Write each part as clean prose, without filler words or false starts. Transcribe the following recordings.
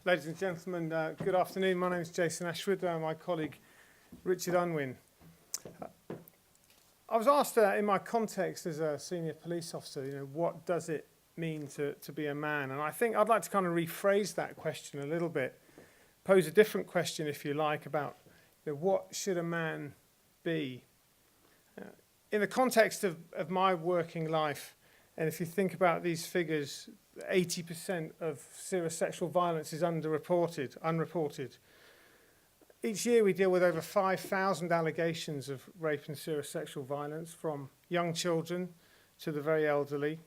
Ladies and gentlemen, good afternoon. My name is Jason Ashwood. My colleague Richard Unwin. I was asked in my context as a senior police officer, what does it mean to be a man? And I think I'd like to kind of rephrase that question a little bit, pose a different question, if you like, about what should a man be? In the context of my working life, and if you think about these figures, 80% of serious sexual violence is unreported. Each year we deal with over 5,000 allegations of rape and serious sexual violence, from young children to the very elderly.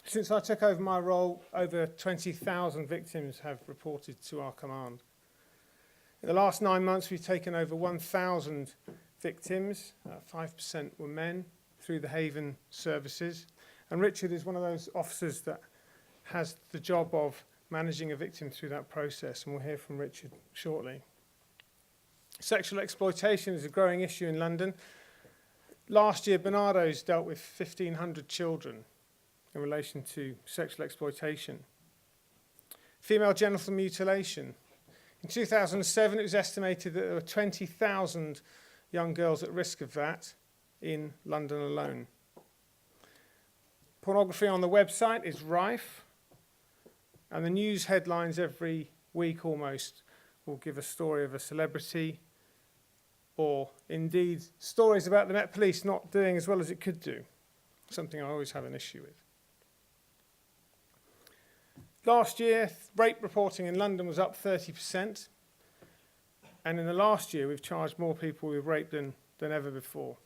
Since I took over my role, over 20,000 victims have reported to our command. In the last 9 months, we've taken over 1,000 victims. 5% were men through the Haven services. And Richard is one of those officers that has the job of managing a victim through that process, and we'll hear from Richard shortly. Sexual exploitation is a growing issue in London. Last year, Barnardo's dealt with 1,500 children in relation to sexual exploitation. Female genital mutilation. In 2007, it was estimated that there were 20,000 young girls at risk of that in London alone. Pornography on the website is rife, and the news headlines every week almost will give a story of a celebrity, or indeed stories about the Met Police not doing as well as it could do, something I always have an issue with. Last year, rape reporting in London was up 30%, and in the last year we've charged more people with rape than ever before.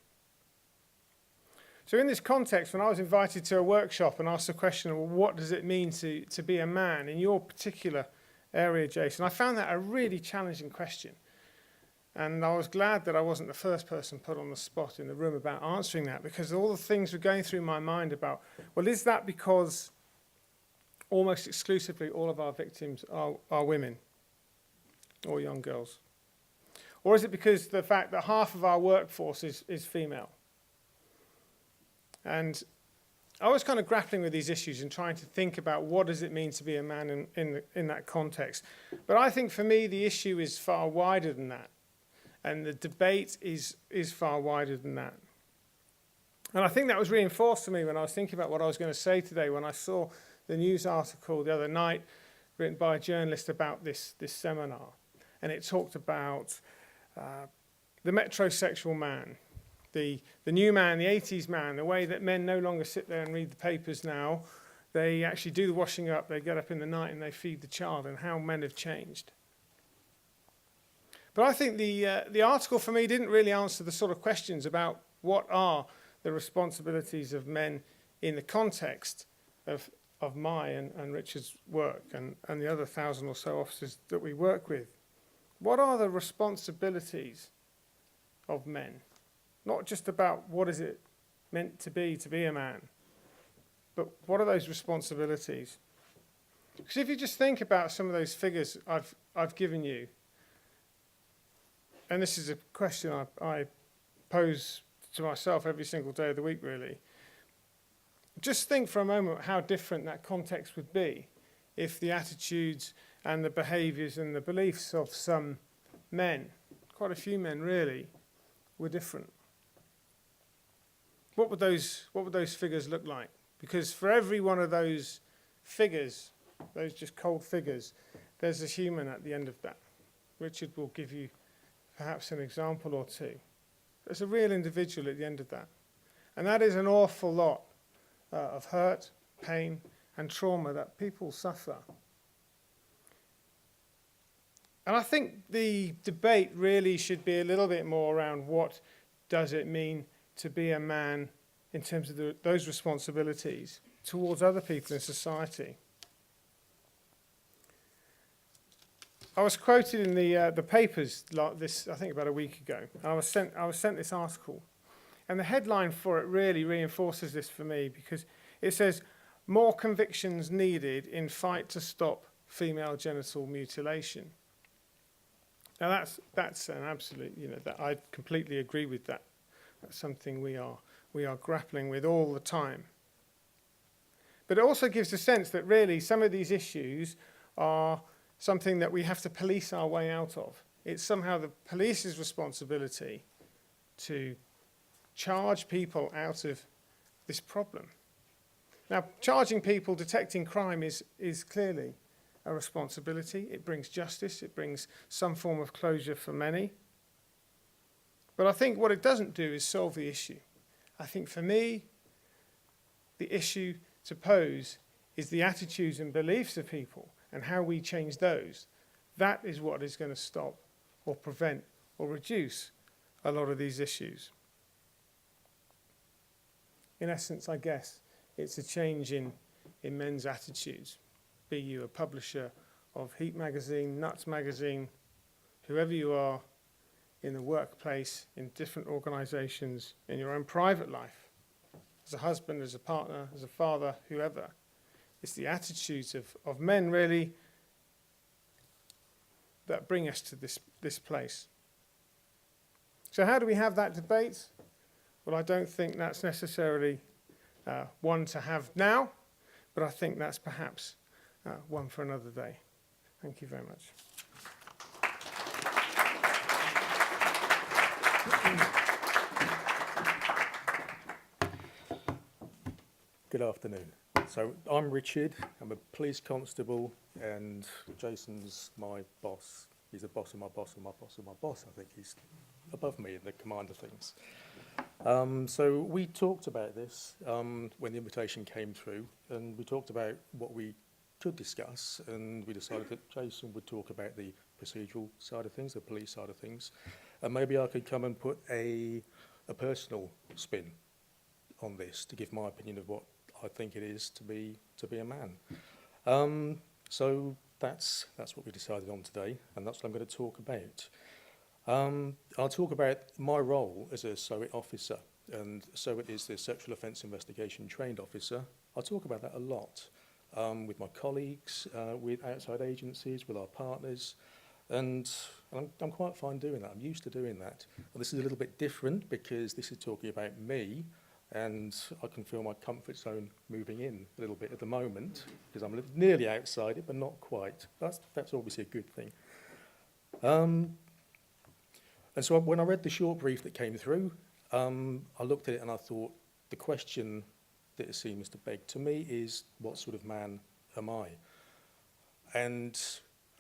So in this context, when I was invited to a workshop and asked the question, well, what does it mean to be a man in your particular area, Jason? I found that a really challenging question. And I was glad that I wasn't the first person put on the spot in the room about answering that, because all the things were going through my mind about, well, is that because almost exclusively all of our victims are women or young girls? Or is it because the fact that half of our workforce is female? And I was kind of grappling with these issues and trying to think about what does it mean to be a man in that context. But I think for me the issue is far wider than that. And the debate is far wider than that. And I think that was reinforced to me when I was thinking about what I was going to say today, when I saw the news article the other night written by a journalist about this seminar. And it talked about the metrosexual man. The new man, the 80s man, the way that men no longer sit there and read the papers now. They actually do the washing up, they get up in the night and they feed the child, and how men have changed. But I think the article for me didn't really answer the sort of questions about what are the responsibilities of men in the context of my and Richard's work and the other 1,000 or so officers that we work with. What are the responsibilities of men? Not just about what is it meant to be a man, but what are those responsibilities? Because if you just think about some of those figures I've given you, and this is a question I pose to myself every single day of the week, really. Just think for a moment how different that context would be if the attitudes and the behaviours and the beliefs of some men, quite a few men really, were different. What would those figures look like? Because for every one of those figures, those just cold figures, there's a human at the end of that. Richard will give you perhaps an example or two. There's a real individual at the end of that. And that is an awful lot of hurt, pain, and trauma that people suffer. And I think the debate really should be a little bit more around what does it mean to be a man in terms of those responsibilities towards other people in society. I was quoted in the papers like this, I think about a week ago, and I was sent this article, and the headline for it really reinforces this for me, because it says, "More convictions needed in fight to stop female genital mutilation." Now that's an absolute, that I completely agree with that. That's something we are grappling with all the time. But it also gives a sense that really some of these issues are something that we have to police our way out of. It's somehow the police's responsibility to charge people out of this problem. Now, charging people, detecting crime is clearly a responsibility. It brings justice. It brings some form of closure for many. But I think what it doesn't do is solve the issue. I think for me, the issue to pose is the attitudes and beliefs of people and how we change those. That is what is going to stop or prevent or reduce a lot of these issues. In essence, I guess, it's a change in men's attitudes. Be you a publisher of Heat magazine, Nuts magazine, whoever you are in the workplace, in different organisations, in your own private life, as a husband, as a partner, as a father, whoever. It's the attitudes of men, really, that bring us to this place. So how do we have that debate? Well, I don't think that's necessarily one to have now, but I think that's perhaps one for another day. Thank you very much. Good afternoon. So I'm Richard, I'm a police constable, and Jason's my boss. He's the boss of my boss of my boss of my boss. I think he's above me in the command of things. So we talked about this when the invitation came through, and we talked about what we could discuss, and we decided that Jason would talk about the procedural side of things, the police side of things, and maybe I could come and put a personal spin on this to give my opinion of what I think it is to be a man. So that's what we decided on today, and that's what I'm going to talk about. I'll talk about my role as a SOIT officer, and SOIT is the Sexual Offence Investigation Trained Officer. I'll talk about that a lot with my colleagues, with outside agencies, with our partners, and I'm quite fine doing that. I'm used to doing that. And this is a little bit different because this is talking about me, and I can feel my comfort zone moving in a little bit at the moment because I'm nearly outside it, but not quite. That's obviously a good thing. And so when I read the short brief that came through, I looked at it and I thought the question that it seems to beg to me is, what sort of man am I? And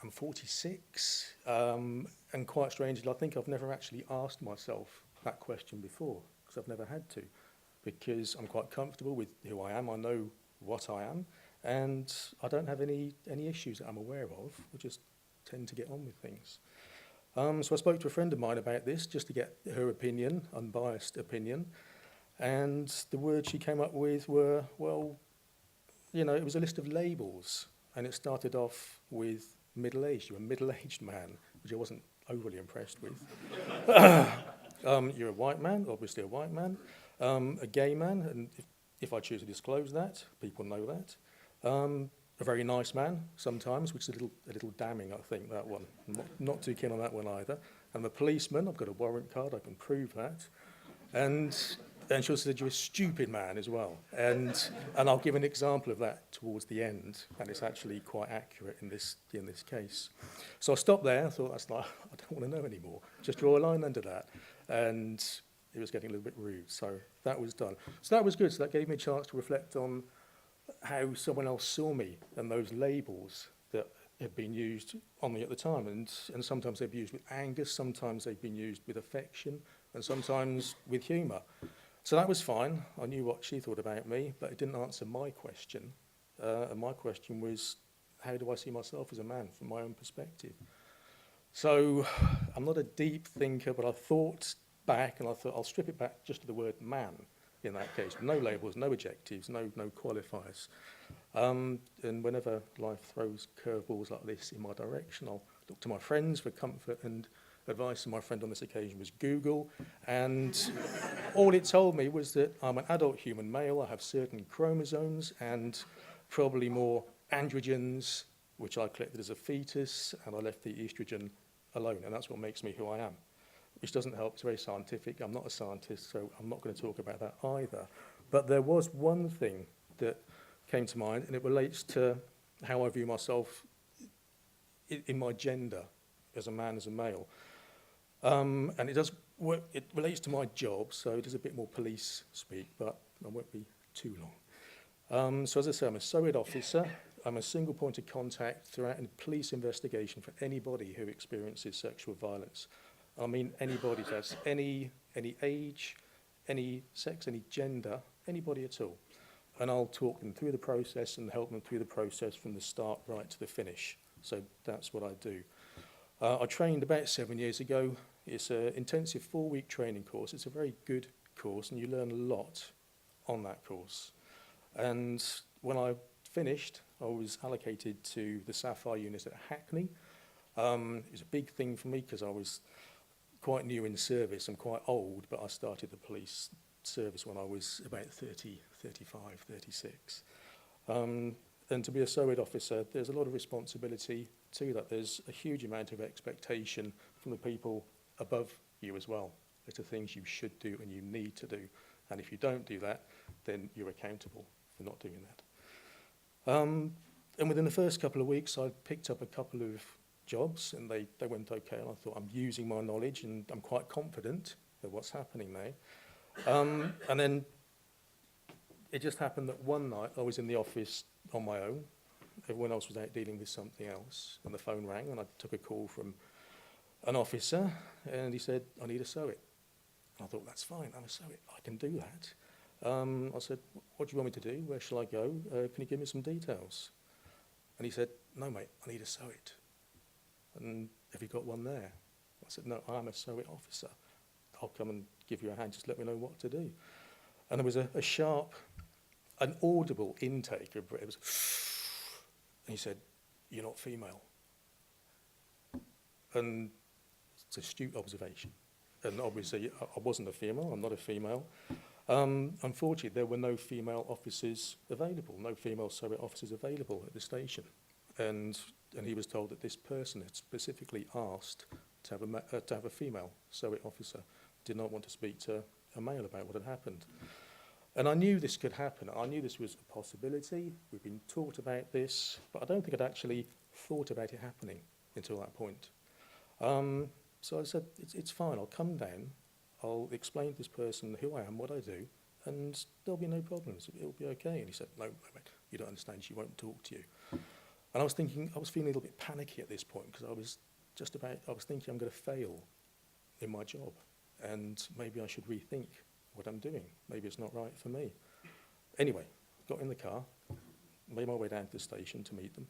I'm 46, and quite strangely, I think I've never actually asked myself that question before because I've never had to. Because I'm quite comfortable with who I am, I know what I am, and I don't have any issues that I'm aware of. I just tend to get on with things. So I spoke to a friend of mine about this just to get her opinion, unbiased opinion, and the words she came up with were, well, you know, it was a list of labels, and it started off with middle-aged. You're a middle-aged man, which I wasn't overly impressed with. You're a white man, obviously a white man. A gay man, and if I choose to disclose that, people know that. A very nice man sometimes, which is a little damning, I think, that one. I'm not too keen on that one either. I'm a policeman, I've got a warrant card, I can prove that. And she also said you're a stupid man as well. And I'll give an example of that towards the end, and it's actually quite accurate in this case. So I stopped there, I thought, that's not, I don't want to know anymore. Just draw a line under that. And it was getting a little bit rude, so that was done. So that was good, so that gave me a chance to reflect on how someone else saw me and those labels that had been used on me at the time. And sometimes they've been used with anger, sometimes they've been used with affection, and sometimes with humour. So that was fine. I knew what she thought about me, but it didn't answer my question. And my question was, how do I see myself as a man from my own perspective? So I'm not a deep thinker, but I thought back, and I thought I'll strip it back just to the word man in that case. No labels, no adjectives, no qualifiers. And whenever life throws curveballs like this in my direction, I'll look to my friends for comfort and advice. And my friend on this occasion was Google. And all it told me was that I'm an adult human male. I have certain chromosomes and probably more androgens, which I collected as a fetus, and I left the estrogen alone. And that's what makes me who I am. Which doesn't help, it's very scientific. I'm not a scientist, so I'm not going to talk about that either. But there was one thing that came to mind, and it relates to how I view myself in my gender as a man, as a male. And it does work, it relates to my job, so it is a bit more police speak, but I won't be too long. So as I say, I'm a SOED officer. I'm a single point of contact throughout a police investigation for anybody who experiences sexual violence. I mean anybody, that's any age, any sex, any gender, anybody at all. And I'll talk them through the process and help them through the process from the start right to the finish. So that's what I do. I trained about 7 years ago. It's an intensive 4-week training course. It's a very good course, and you learn a lot on that course. And when I finished, I was allocated to the Sapphire Unit at Hackney. It was a big thing for me because I was quite new in service. I'm quite old, but I started the police service when I was about 30, 35, 36. And to be a SOED officer, there's a lot of responsibility to that. There's a huge amount of expectation from the people above you as well. There's the things you should do and you need to do. And if you don't do that, then you're accountable for not doing that. And within the first couple of weeks, I picked up a couple of jobs, and they went okay. And I thought, I'm using my knowledge, and I'm quite confident of what's happening now. And then it just happened that one night I was in the office on my own. Everyone else was out dealing with something else, and the phone rang, and I took a call from an officer, and he said, I need a SOED. I thought, that's fine, I'm a SOED, I can do that. I said, what do you want me to do? Where shall I go? Can you give me some details? And he said, no, mate, I need a SOED. And have you got one there? I said, no, I'm a SOED officer. I'll come and give you a hand, just let me know what to do. And there was a sharp, an audible intake of breath. It was, and he said, you're not female. And it's an astute observation. And obviously, I wasn't a female, I'm not a female. Unfortunately, there were no female officers available, no female SOED officers available at the station. And he was told that this person had specifically asked to have a female SOED officer, did not want to speak to a male about what had happened. And I knew this could happen. I knew this was a possibility. We've been taught about this, but I don't think I'd actually thought about it happening until that point. So I said, it's fine, I'll come down, I'll explain to this person who I am, what I do, and there'll be no problems, it'll be okay. And he said, no, mate, you don't understand, she won't talk to you. And I was feeling a little bit panicky at this point, because I was thinking I'm going to fail in my job, and maybe I should rethink what I'm doing. Maybe it's not right for me. Anyway, got in the car, made my way down to the station to meet them.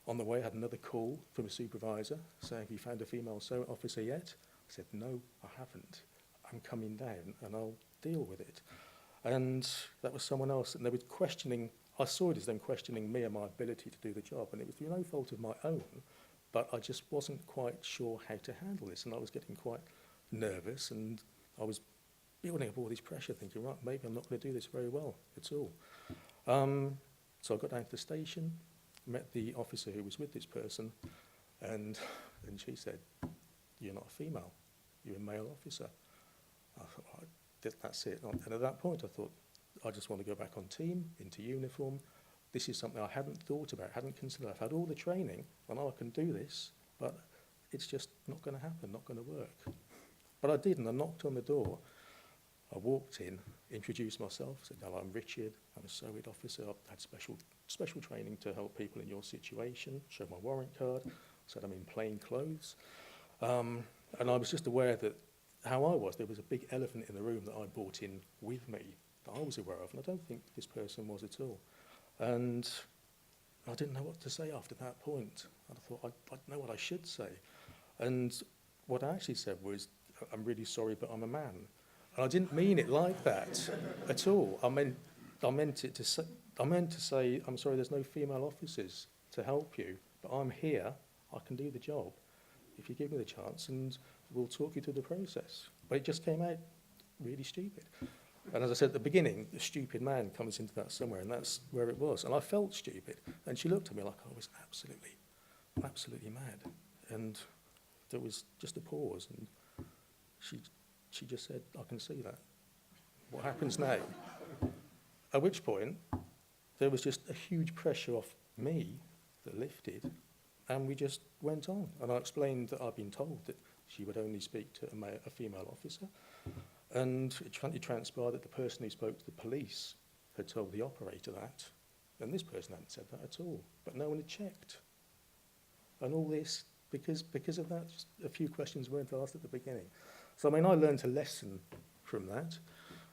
On the way, I had another call from a supervisor saying, have you found a female SOED officer yet? I said, no, I haven't. I'm coming down and I'll deal with it. And that was someone else, and they were questioning, I saw it as them questioning me and my ability to do the job, and it was through no fault of my own, but I just wasn't quite sure how to handle this, and I was getting quite nervous, and I was building up all this pressure, thinking, right, maybe I'm not going to do this very well at all. So I got down to the station, met the officer who was with this person, and she said, you're not a female, you're a male officer. I thought, right, that's it. And at that point I thought, I just want to go back on team, into uniform. This is something I hadn't thought about, hadn't considered. I've had all the training, I know I can do this, but it's just not going to happen, not going to work. But I did, and I knocked on the door. I walked in, introduced myself, said, hello, I'm Richard, I'm a SOED officer, I've had special training to help people in your situation, showed my warrant card, said I'm in plain clothes. And I was just aware that how I was, there was a big elephant in the room that I brought in with me that I was aware of, and I don't think this person was at all. And I didn't know what to say after that point. And I thought, I know what I should say. And what I actually said was, I'm really sorry, but I'm a man. And I didn't mean it like that at all. I meant to say, I'm sorry, there's no female officers to help you, but I'm here, I can do the job if you give me the chance, and we'll talk you through the process. But it just came out really stupid. And as I said at the beginning, the stupid man comes into that somewhere, and that's where it was. And I felt stupid, and she looked at me like I was absolutely mad. And there was just a pause, and she just said, I can see that. What happens now? At which point, there was just a huge pressure off me that lifted, And we just went on. And I explained that I'd been told that she would only speak to a female officer. And it transpired that the person who spoke to the police had told the operator that. And this person hadn't said that at all. But no one had checked. And all this, because of that, just a few questions weren't asked at the beginning. So, I mean, I learned a lesson from that.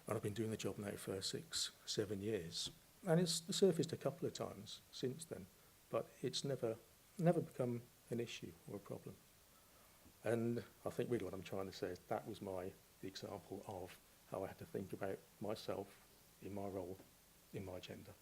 And I've been doing the job now for 6, 7 years. And it's surfaced a couple of times since then. But it's never become an issue or a problem. And I think really what I'm trying to say is that was the example of how I had to think about myself in my role, in my gender.